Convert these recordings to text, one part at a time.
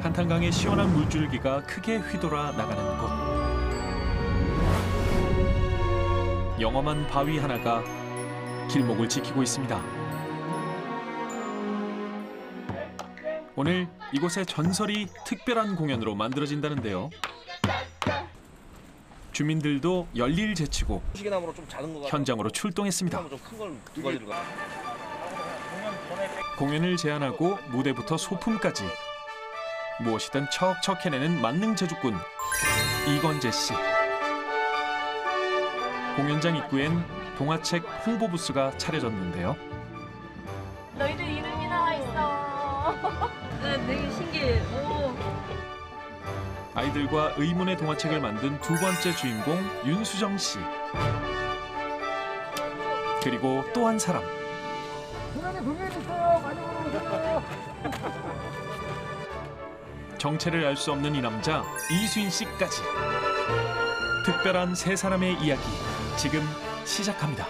한탄강의 시원한 물줄기가 크게 휘돌아 나가는 곳. 영험한 바위 하나가 길목을 지키고 있습니다. 오늘 이곳의 전설이 특별한 공연으로 만들어진다는데요. 주민들도 열일 제치고 현장으로 출동했습니다. 공연을 제안하고 무대부터 소품까지 무엇이든 척척 해내는 만능 제주꾼 이건재 씨. 공연장 입구엔 동화책 홍보 부스가 차려졌는데요. 너희들 이름이 나와 있어. 네, 되게 신기해. 오. 아이들과 의문의 동화책을 만든 두 번째 주인공 윤수정 씨. 그리고 또 한 사람. 정체를 알 수 없는 이 남자 이수인 씨까지. 특별한 세 사람의 이야기 지금 시작합니다.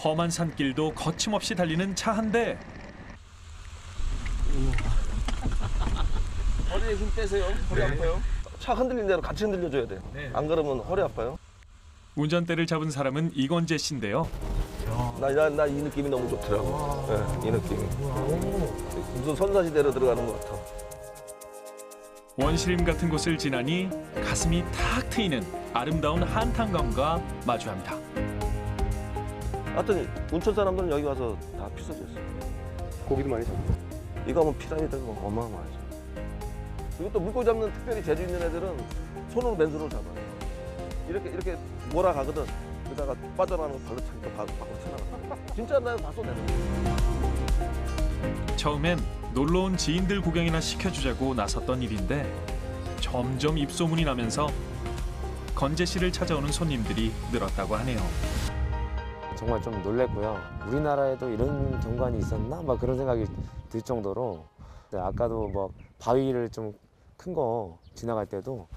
험한 산길도 거침없이 달리는 차 한 대. 허리에 힘 빼세요. 허리 아파요. 차 흔들린 대로 같이 흔들려줘야 돼. 안 그러면 허리 아파요. 운전대를 잡은 사람은 이건재 씨인데요. 나 이 느낌이 너무 좋더라고. 네, 이 느낌이. 무슨 선사시대로 들어가는 것 같아. 원시림 같은 곳을 지나니 가슴이 탁 트이는 아름다운 한탄강과 마주합니다. 하여튼 운천 사람들은 여기 와서 다 피서졌어. 고기도 많이 잡고. 이거 하면 피라미드가 어마어마하죠. 그리고 또 물고기 잡는 특별히 재주 있는 애들은 손으로 맨손으로 잡아요. 이렇게 몰아가거든. 그러다가 빠져나가는 거 발로 차니까 밖으로 쳐나가. 진짜 나 봤어 내가. 처음엔 놀러온 지인들 구경이나 시켜주자고 나섰던 일인데 점점 입소문이 나면서 건재 씨를 찾아오는 손님들이 늘었다고 하네요. 정말 좀 놀랬고요. 우리나라에도 이런 경관이 있었나? 막 그런 생각이 들 정도로. 아까도 뭐 바위를 좀 큰 거 지나갈 때도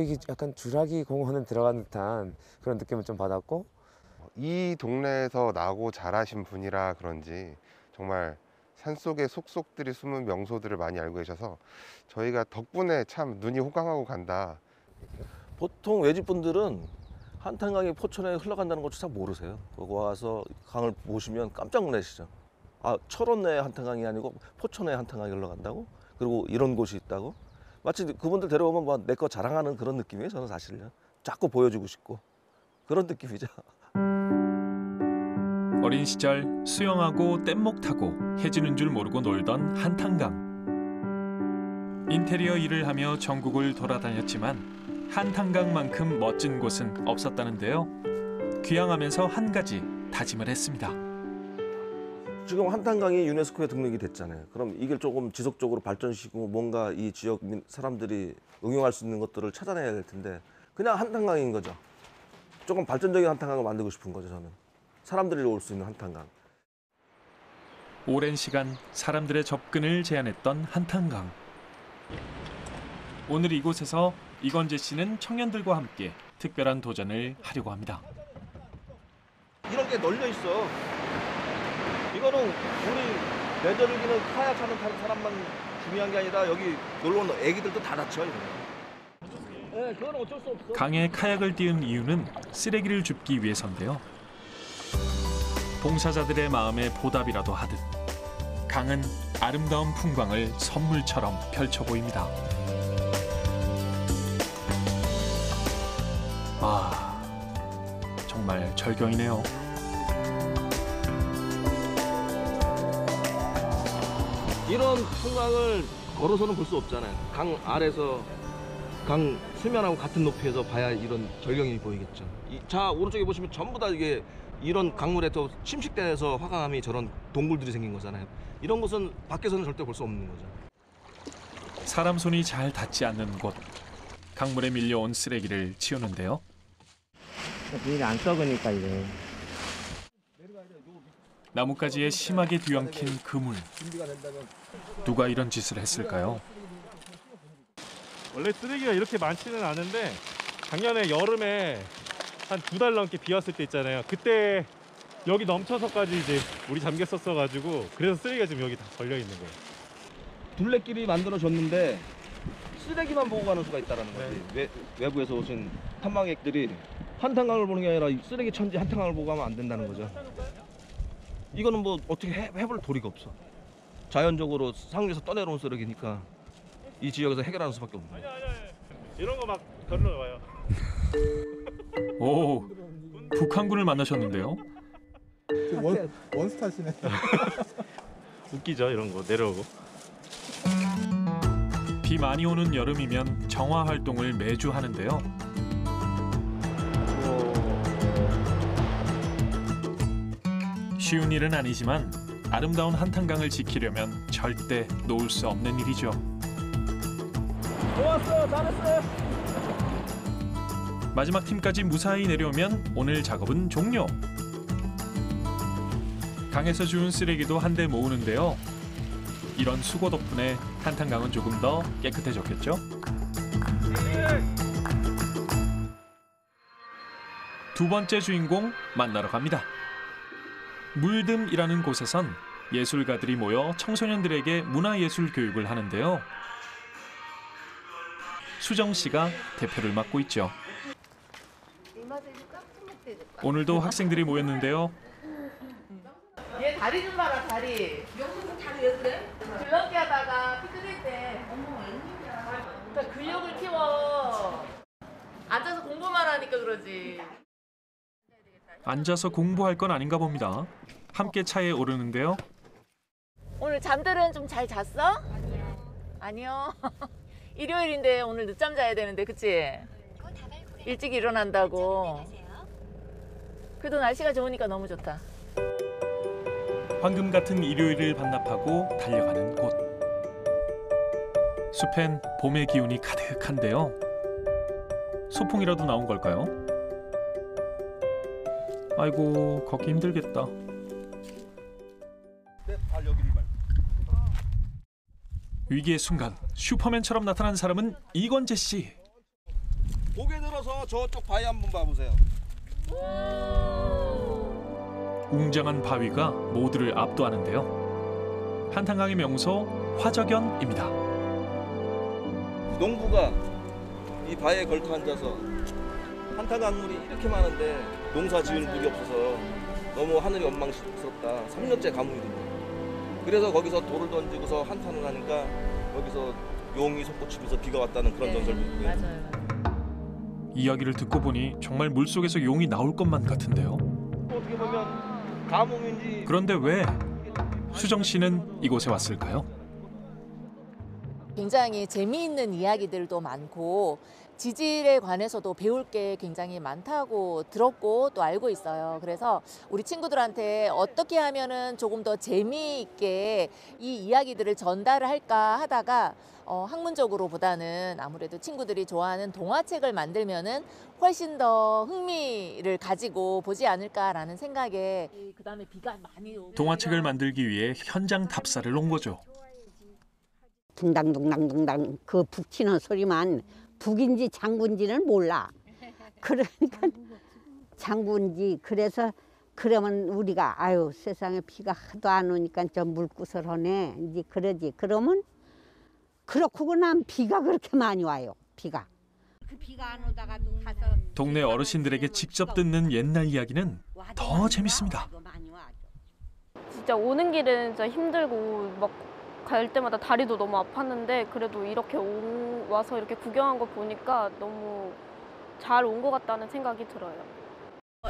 이게 약간 주라기 공원에 들어간 듯한 그런 느낌을 좀 받았고, 이 동네에서 나고 자라신 분이라 그런지 정말 산속의 속속들이 숨은 명소들을 많이 알고 계셔서 저희가 덕분에 참 눈이 호강하고 간다. 보통 외지분들은 한탄강이 포천에 흘러간다는 것도 잘 모르세요. 거기 와서 강을 보시면 깜짝 놀라시죠. 아, 철원내 한탄강이 아니고 포천에 한탄강이 흘러간다고? 그리고 이런 곳이 있다고? 마치 그분들 데려오면 뭐 내 거 자랑하는 그런 느낌이에요. 저는 사실은 자꾸 보여주고 싶고 그런 느낌이죠. 어린 시절 수영하고 뗏목 타고 해지는 줄 모르고 놀던 한탄강. 인테리어 일을 하며 전국을 돌아다녔지만 한탄강만큼 멋진 곳은 없었다는데요. 귀향하면서 한 가지 다짐을 했습니다. 지금 한탄강이 유네스코에 등록이 됐잖아요. 그럼 이걸 조금 지속적으로 발전시키고 뭔가 이 지역 사람들이 응용할 수 있는 것들을 찾아내야 될 텐데 그냥 한탄강인 거죠. 조금 발전적인 한탄강을 만들고 싶은 거죠, 저는. 사람들이 올 수 있는 한탄강. 오랜 시간 사람들의 접근을 제한했던 한탄강. 오늘 이곳에서 이건재 씨는 청년들과 함께 특별한 도전을 하려고 합니다. 이런 게 널려 있어. 이거는 우리 내저르기는 카약 하는 사람만 중요한 게 아니라 여기 놀러 온 애기들도 다 다쳐. 네, 그건 어쩔 수 없어. 강에 카약을 띄운 이유는 쓰레기를 줍기 위해서인데요. 봉사자들의 마음에 보답이라도 하듯 강은 아름다운 풍광을 선물처럼 펼쳐 보입니다. 아, 정말 절경이네요. 이런 풍광을 걸어서는 볼 수 없잖아요. 강 아래서 강 수면하고 같은 높이에서 봐야 이런 절경이 보이겠죠. 자, 오른쪽에 보시면 전부 다 이게 이런 강물에 또 침식돼서 화강암이 저런 동굴들이 생긴 거잖아요. 이런 것은 밖에서는 절대 볼 수 없는 거죠. 사람 손이 잘 닿지 않는 곳. 강물에 밀려온 쓰레기를 치우는데요. 비닐이 안 썩으니까 이게. 나뭇가지에 심하게 뒤엉킨 그물. 누가 이런 짓을 했을까요? 원래 쓰레기가 이렇게 많지는 않은데 작년에 여름에 한 2달 넘게 비 왔을 때 있잖아요. 그때 여기 넘쳐서까지 이제 물이 잠겼었어가지고 그래서 쓰레기가 지금 여기 다 걸려 있는 거예요. 둘레길이 만들어졌는데 쓰레기만 보고 가는 수가 있다는 거지. 외부에서 오신 탐방객들이 한탄강을 보는 게 아니라 이 쓰레기 천지 한탄강을 보고 가면 안 된다는 거죠. 이거는 뭐 어떻게 해볼 도리가 없어. 자연적으로 상류에서 떠내려온 쓰레기니까 이 지역에서 해결하는 수밖에 없는 거예요. 이런 거 막 걸러 와요. 오, 북한군을 만나셨는데요. 원스타시네. 웃기죠, 이런 거 내려오고. 비 많이 오는 여름이면 정화 활동을 매주 하는데요. 쉬운 일은 아니지만 아름다운 한탄강을 지키려면 절대 놓을 수 없는 일이죠. 좋았어, 잘했어. 마지막 팀까지 무사히 내려오면 오늘 작업은 종료. 강에서 주운 쓰레기도 한데 모으는데요. 이런 수고 덕분에 한탄강은 조금 더 깨끗해졌겠죠? 두 번째 주인공 만나러 갑니다. 물듬이라는 곳에선 예술가들이 모여 청소년들에게 문화예술 교육을 하는데요. 수정 씨가 대표를 맡고 있죠. 오늘도 학생들이 모였는데요. 얘 다리 좀 봐라, 다리. 명수는 다리 왜 그래? 줄넘기 하다가 피 뜯을 때. 어머, 웬일이야. 그러니까 근력을 키워. 앉아서 공부만 하니까 그러지. 앉아서 공부할 건 아닌가 봅니다. 함께 차에 오르는데요. 오늘 잠들은 좀 잘 잤어? 아니요. 일요일인데 오늘 늦잠 자야 되는데, 그치? 일찍 일어난다고. 그래도 날씨가 좋으니까 너무 좋다. 황금 같은 일요일을 반납하고 달려가는 곳. 숲엔 봄의 기운이 가득한데요. 소풍이라도 나온 걸까요? 아이고, 걷기 힘들겠다. 발 여기를 말. 위기의 순간 슈퍼맨처럼 나타난 사람은 이건재 씨. 고개 들어서 저쪽 바위 한번 봐보세요. 웅장한 바위가 모두를 압도하는데요. 한탄강의 명소 화적연입니다. 농부가 이 바위에 걸터 앉아서 한탄강물이 이렇게 많은데 농사 지을 물이 없어서 너무 하늘이 원망스럽다. 3년째 가뭄이거든요. 그래서 거기서 돌을 던지고서 한탄을 하니까 여기서 용이 솟구치면서 비가 왔다는 그런 전설도 있고요. 맞아요. 이야기를 듣고 보니 정말 물속에서 용이 나올 것만 같은데요. 어떻게 보면 가뭄인지. 그런데 왜 수정 씨는 이곳에 왔을까요? 굉장히 재미있는 이야기들도 많고 지질에 관해서도 배울 게 굉장히 많다고 들었고 또 알고 있어요. 그래서 우리 친구들한테 어떻게 하면은 조금 더 재미있게 이 이야기들을 전달을 할까 하다가 학문적으로보다는 아무래도 친구들이 좋아하는 동화책을 만들면은 훨씬 더 흥미를 가지고 보지 않을까라는 생각에 그다음에 비가 많이 오고 동화책을 만들기 위해 현장 답사를 온 거죠. 둥당둥당둥당 그 북치는 소리만 북인지 장군지는 몰라. 그러니까 장군지. 그래서 그러면 우리가 아유 세상에 비가 하도 안 오니까 좀 물구슬하네 이제 그러지. 그러면 그렇고 난 비가 그렇게 많이 와요. 비가. 그 비가 안 오다가도 가서 동네 어르신들에게 직접 듣는 옛날 이야기는 더 재밌습니다. 진짜 오는 길은 진짜 힘들고 막 갈 때마다 다리도 너무 아팠는데 그래도 이렇게 와서 이렇게 구경한 거 보니까 너무 잘 온 것 같다는 생각이 들어요.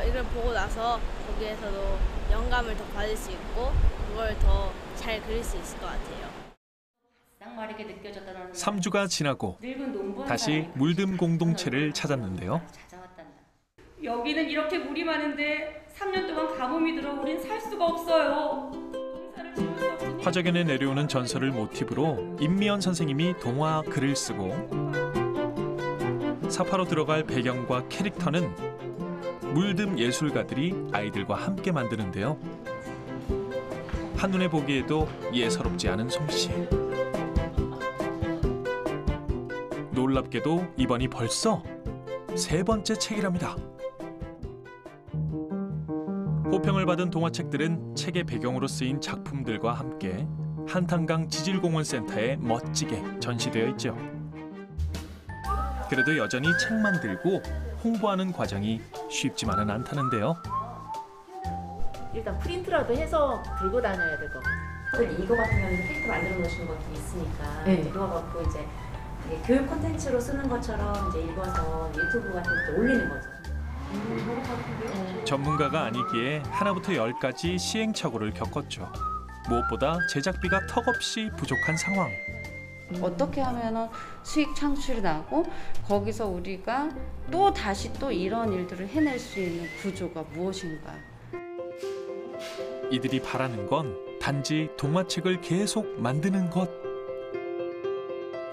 이걸 보고 나서 거기에서도 영감을 더 받을 수 있고 그걸 더 잘 그릴 수 있을 것 같아요. 3주가 지나고 다시 물듬 공동체를 찾았는데요. 여기는 이렇게 물이 많은데 3년 동안 가뭄이 들어 우린 살 수가 없어요. 화적연에 내려오는 전설을 모티브로 임미연 선생님이 동화 글을 쓰고 사파로 들어갈 배경과 캐릭터는 물듬 예술가들이 아이들과 함께 만드는데요. 한눈에 보기에도 예사롭지 않은 솜씨. 놀랍게도 이번이 벌써 3번째 책이랍니다. 호평을 받은 동화책들은 책의 배경으로 쓰인 작품들과 함께 한탄강 지질공원센터에 멋지게 전시되어 있죠. 그래도 여전히 책만 들고 홍보하는 과정이 쉽지만은 않다는데요. 일단 프린트라도 해서 들고 다녀야 될 것 같아요. 이거 같은 경우는 캐릭터 만들어 놓으시는 것도 있으니까 네. 이거 갖고 이제 교육 콘텐츠로 쓰는 것처럼 이제 읽어서 유튜브 같은 데 올리는 거죠. 전문가가 아니기에 하나부터 10까지 시행착오를 겪었죠. 무엇보다 제작비가 턱없이 부족한 상황. 어떻게 하면 수익 창출이 나고 거기서 우리가 또 다시 또 이런 일들을 해낼 수 있는 구조가 무엇인가. 이들이 바라는 건 단지 동화책을 계속 만드는 것.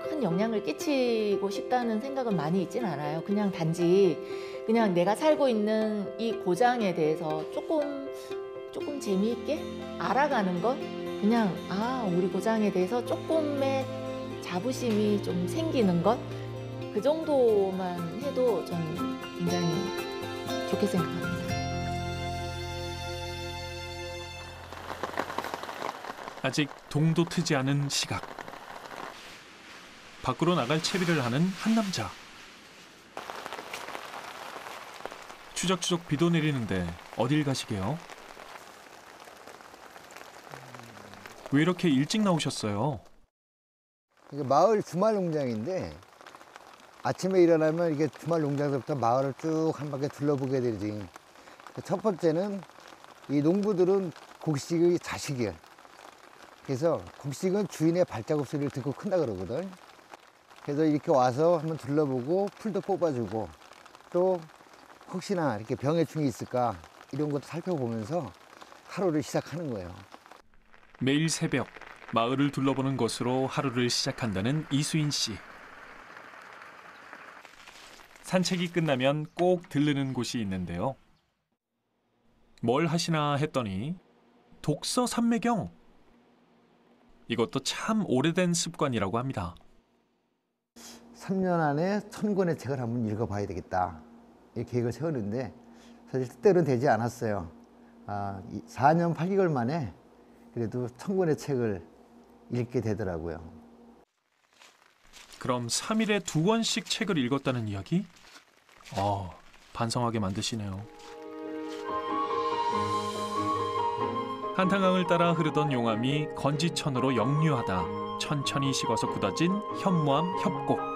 큰 영향을 끼치고 싶다는 생각은 많이 있진 않아요. 그냥 단지 그냥 내가 살고 있는 이 고장에 대해서 조금 재미있게 알아가는 것. 그냥 우리 고장에 대해서 조금의 자부심이 좀 생기는 것. 그 정도만 해도 저는 굉장히 좋게 생각합니다. 아직 동도 트지 않은 시각. 밖으로 나갈 채비를 하는 한 남자. 추적추적 비도 내리는데 어딜 가시게요? 왜 이렇게 일찍 나오셨어요? 이게 마을 주말 농장인데 아침에 일어나면 이게 주말 농장에서부터 마을을 쭉 한 바퀴 둘러보게 되지. 첫 번째는 이 농부들은 곡식의 자식이에요. 그래서 곡식은 주인의 발자국 소리를 듣고 큰다 그러거든. 그래서 이렇게 와서 한번 둘러보고 풀도 뽑아주고 또 혹시나 이렇게 병해충이 있을까 이런 것도 살펴보면서 하루를 시작하는 거예요. 매일 새벽 마을을 둘러보는 것으로 하루를 시작한다는 이수인 씨. 산책이 끝나면 꼭 들르는 곳이 있는데요. 뭘 하시나 했더니 독서 삼매경. 이것도 참 오래된 습관이라고 합니다. 3년 안에 1000권의 책을 한번 읽어봐야 되겠다. 이 계획을 세웠는데 사실 뜻대로는 되지 않았어요. 4년 8개월 만에 그래도 1000권의 책을 읽게 되더라고요. 그럼 3일에 2권씩 책을 읽었다는 이야기? 반성하게 만드시네요. 한탄강을 따라 흐르던 용암이 건지천으로 역류하다 천천히 식어서 굳어진 현무암 협곡.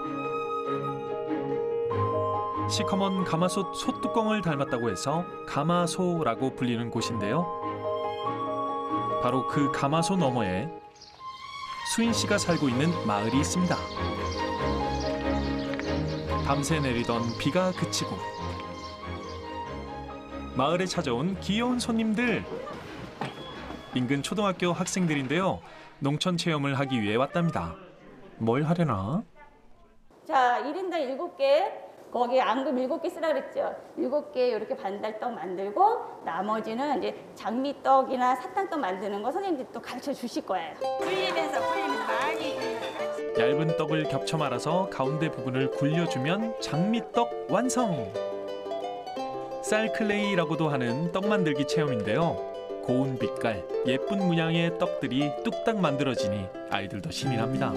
시커먼 가마솥 솥뚜껑을 닮았다고 해서 가마소라고 불리는 곳인데요. 바로 그 가마소 너머에 수인 씨가 살고 있는 마을이 있습니다. 밤새 내리던 비가 그치고 마을에 찾아온 귀여운 손님들. 인근 초등학교 학생들인데요. 농촌 체험을 하기 위해 왔답니다. 뭘 하려나? 자, 1인당 7개, 거기에 앙금 7개 쓰라 그랬죠. 7개 이렇게 반달떡 만들고 나머지는 이제 장미떡이나 사탕떡 만드는 거 선생님들이 또 가르쳐 주실 거예요. 불리면서 많이. 얇은 떡을 겹쳐 말아서 가운데 부분을 굴려주면 장미떡 완성! 쌀클레이라고도 하는 떡 만들기 체험인데요. 고운 빛깔, 예쁜 문양의 떡들이 뚝딱 만들어지니 아이들도 신이 납니다.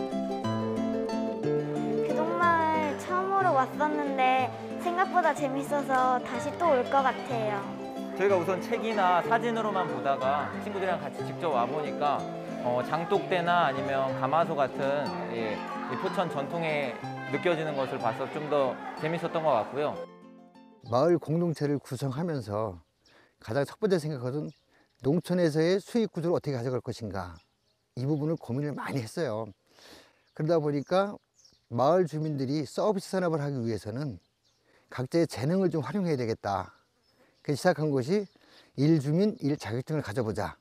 정말 처음으로 왔었는데 생각보다 재밌어서 다시 또 올 것 같아요. 저희가 우선 책이나 사진으로만 보다가 친구들이랑 같이 직접 와보니까 장독대나 아니면 가마소 같은 이 포천 전통에 느껴지는 것을 봐서 좀 더 재밌었던 것 같고요. 마을 공동체를 구성하면서 가장 첫 번째 생각은 농촌에서의 수익 구조를 어떻게 가져갈 것인가, 이 부분을 고민을 많이 했어요. 그러다 보니까 마을 주민들이 서비스 산업을 하기 위해서는 각자의 재능을 좀 활용해야 되겠다. 그래서 시작한 것이 일주민 일자격증을 가져보자.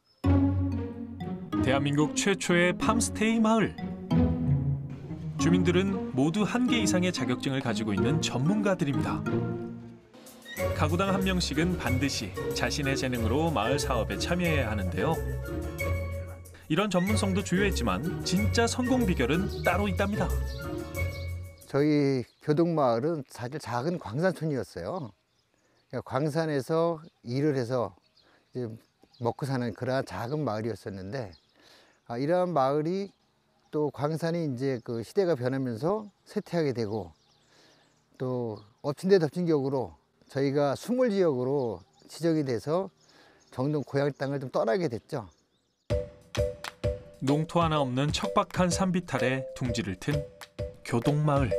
대한민국 최초의 팜스테이 마을. 주민들은 모두 1개 이상의 자격증을 가지고 있는 전문가들입니다. 가구당 1명씩은 반드시 자신의 재능으로 마을 사업에 참여해야 하는데요. 이런 전문성도 주요했지만 진짜 성공 비결은 따로 있답니다. 저희 교동마을은 사실 작은 광산촌이었어요. 그러니까 광산에서 일을 해서 이제 먹고 사는 그러한 작은 마을이었었는데 이러한 마을이 또 광산이 이제 그 시대가 변하면서 쇠퇴하게 되고 또 엎친 데 덮친 격으로 저희가 수몰 지역으로 지정이 돼서 정동 고향 땅을 좀 떠나게 됐죠. 농토 하나 없는 척박한 산비탈에 둥지를 튼 교동마을.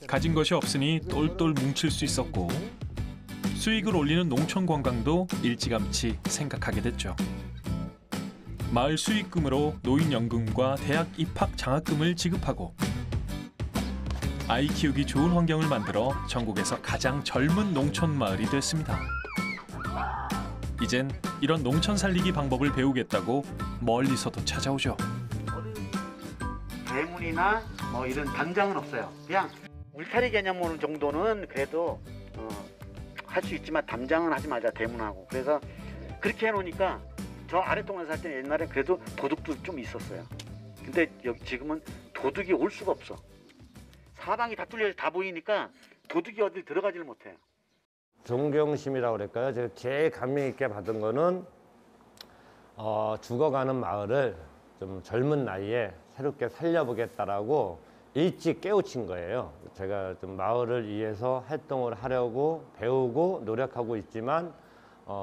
가진 것이 없으니 똘똘 뭉칠 수 있었고 수익을 올리는 농촌 관광도 일찌감치 생각하게 됐죠. 마을 수익금으로 노인연금과 대학 입학 장학금을 지급하고 아이 키우기 좋은 환경을 만들어 전국에서 가장 젊은 농촌 마을이 됐습니다. 이젠 이런 농촌 살리기 방법을 배우겠다고 멀리서도 찾아오죠. 대문이나 뭐 이런 당장은 없어요. 그냥 울타리 개념 정도는 그래도 할 수 있지만 담장은 하지 말자, 대문하고. 그래서 그렇게 해놓으니까 저 아래동네 살 때 옛날에 그래도 도둑도 좀 있었어요. 근데 여기 지금은 도둑이 올 수가 없어. 사방이 다 뚫려 다 보이니까 도둑이 어딜 들어가지를 못해요. 존경심이라고 그럴까요? 제가 제일 감명 있게 받은 거는 죽어가는 마을을 좀 젊은 나이에 새롭게 살려보겠다라고 일찍 깨우친 거예요. 제가 좀 마을을 위해서 활동을 하려고 배우고 노력하고 있지만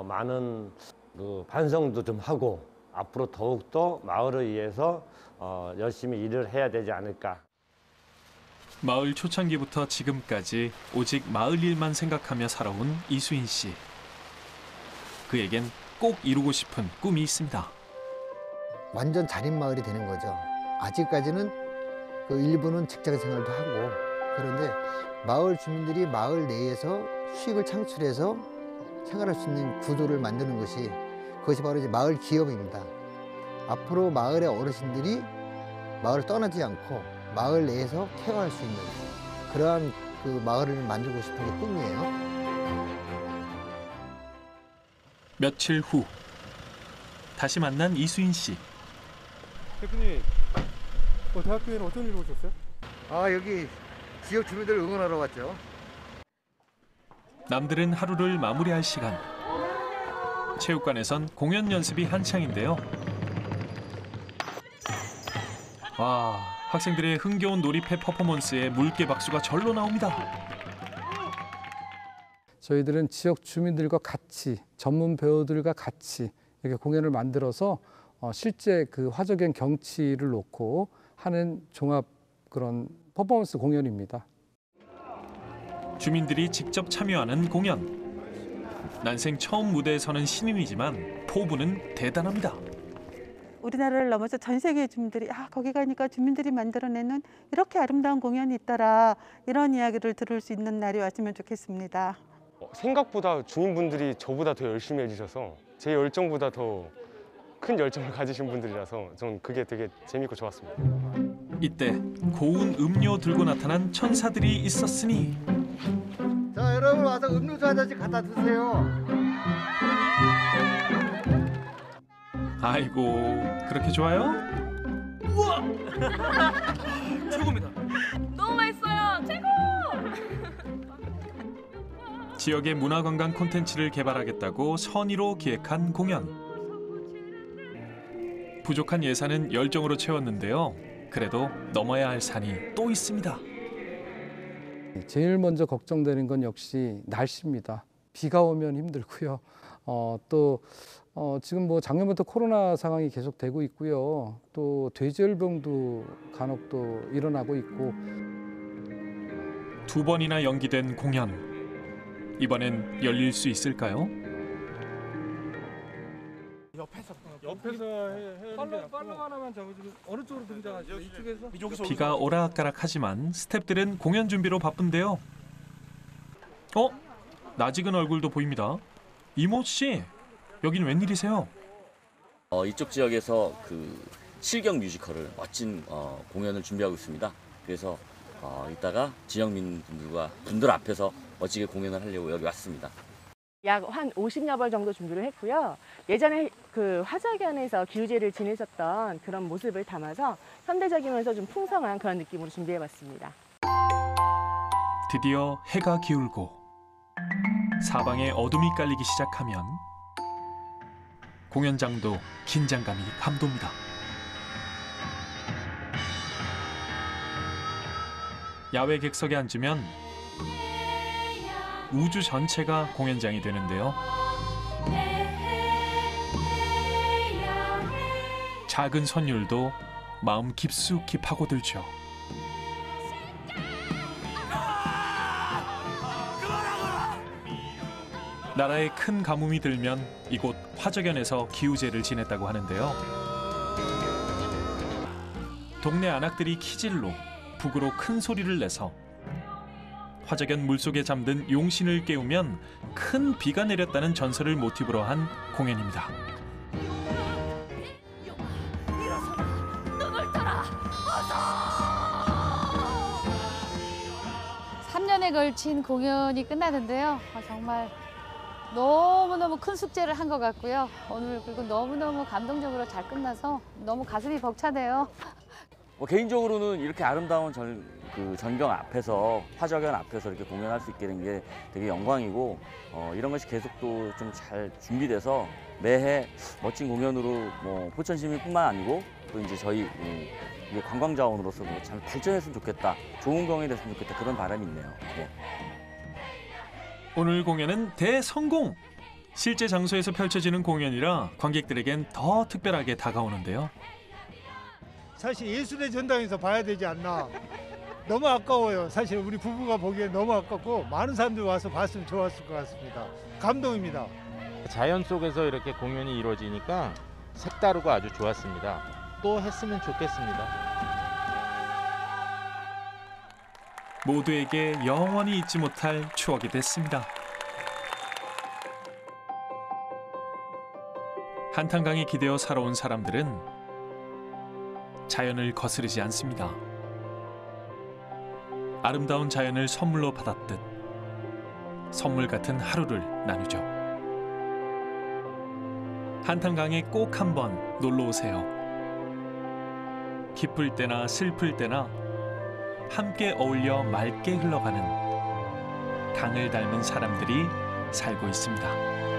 많은 그 반성도 좀 하고 앞으로 더욱더 마을을 위해서 열심히 일을 해야 되지 않을까. 마을 초창기부터 지금까지 오직 마을 일만 생각하며 살아온 이수인 씨. 그에겐 꼭 이루고 싶은 꿈이 있습니다. 완전 자립 마을이 되는 거죠. 아직까지는 그 일부는 직장 생활도 하고 그런데 마을 주민들이 마을 내에서 수익을 창출해서 생활할 수 있는 구도를 만드는 것이 그것이 바로 이제 마을 기업입니다. 앞으로 마을의 어르신들이 마을을 떠나지 않고 마을 내에서 케어할 수 있는 그러한 그 마을을 만들고 싶은 게 꿈이에요. 며칠 후 다시 만난 이수인 씨. 대표님, 대학교에는 어떤 일로 오셨어요? 여기 지역 주민들을 응원하러 왔죠. 남들은 하루를 마무리할 시간. 체육관에선 공연 연습이 한창인데요. 와, 학생들의 흥겨운 놀이패 퍼포먼스에 물개 박수가 절로 나옵니다. 저희들은 지역 주민들과 같이 전문 배우들과 같이 이렇게 공연을 만들어서 실제 그 화적의 경치를 놓고 하는 종합 그런 퍼포먼스 공연입니다. 주민들이 직접 참여하는 공연. 난생 처음 무대에 서는 신인이지만 포부는 대단합니다. 우리나라를 넘어서 전 세계 주민들이 거기 가니까 주민들이 만들어내는 이렇게 아름다운 공연이 있더라. 이런 이야기를 들을 수 있는 날이 왔으면 좋겠습니다. 생각보다 주민분들이 저보다 더 열심히 해주셔서 제 열정보다 더 큰 열정을 가지신 분들이라서 저는 그게 되게 재밌고 좋았습니다. 이때 고운 음료 들고 나타난 천사들이 있었으니 자, 여러분 와서 음료수 한 잔씩 갖다 드세요. 아이고, 그렇게 좋아요? 우와! 최고입니다. 너무 맛있어요. 최고! 지역의 문화관광 콘텐츠를 개발하겠다고 선의로 기획한 공연. 부족한 예산은 열정으로 채웠는데요. 그래도 넘어야 할 산이 또 있습니다. 제일 먼저 걱정되는 건 역시 날씨입니다. 비가 오면 힘들고요. 지금 뭐 작년부터 코로나 상황이 계속되고 있고요. 또 돼지열병도 간혹 또 일어나고 있고. 2번이나 연기된 공연. 이번엔 열릴 수 있을까요? 옆에서 해야 빨라 하나만 잡아주고 어느 쪽으로 등장하시죠? 이쪽에서? 비가 오락가락하지만 스태프들은 공연 준비로 바쁜데요. 낯익은 얼굴도 보입니다. 이모 씨, 여긴 웬일이세요? 이쪽 지역에서 그 실경 뮤지컬을 멋진 공연을 준비하고 있습니다. 그래서 이따가 지역민 분들 앞에서 멋지게 공연을 하려고 여기 왔습니다. 약 한 50여 벌 정도 준비를 했고요. 예전에 그 화작연에서 기우제를 지내셨던 그런 모습을 담아서 현대적이면서 좀 풍성한 그런 느낌으로 준비해봤습니다. 드디어 해가 기울고 사방에 어둠이 깔리기 시작하면 공연장도 긴장감이 감돕니다. 야외 객석에 앉으면 우주 전체가 공연장이 되는데요. 작은 선율도 마음 깊숙이 파고들죠. 나라에 큰 가뭄이 들면 이곳 화적연에서 기우제를 지냈다고 하는데요. 동네 안악들이 키질로 북으로 큰 소리를 내서 화적연 물속에 잠든 용신을 깨우면 큰 비가 내렸다는 전설을 모티브로 한 공연입니다. 3년에 걸친 공연이 끝나는데요. 정말 너무너무 큰 숙제를 한 것 같고요. 오늘 그리고 너무너무 감동적으로 잘 끝나서 너무 가슴이 벅차네요. 개인적으로는 이렇게 아름다운 전경 앞에서, 화적연 앞에서 이렇게 공연할 수 있게 된 게 되게 영광이고, 이런 것이 계속 또 좀 잘 준비돼서 매해 멋진 공연으로 포천 시민뿐만 아니고 또 이제 저희 관광 자원으로서도 잘 발전했으면 좋겠다, 좋은 공연이 됐으면 좋겠다, 그런 바람이 있네요. 네. 오늘 공연은 대성공! 실제 장소에서 펼쳐지는 공연이라 관객들에겐 더 특별하게 다가오는데요. 사실 예술의 전당에서 봐야 되지 않나. 너무 아까워요. 사실 우리 부부가 보기엔 너무 아깝고 많은 사람들 와서 봤으면 좋았을 것 같습니다. 감동입니다. 자연 속에서 이렇게 공연이 이루어지니까 색다르고 아주 좋았습니다. 또 했으면 좋겠습니다. 모두에게 영원히 잊지 못할 추억이 됐습니다. 한탄강에 기대어 살아온 사람들은 자연을 거스르지 않습니다. 아름다운 자연을 선물로 받았듯 선물 같은 하루를 나누죠. 한탄강에 꼭 한번 놀러 오세요. 기쁠 때나 슬플 때나 함께 어울려 맑게 흘러가는 강을 닮은 사람들이 살고 있습니다.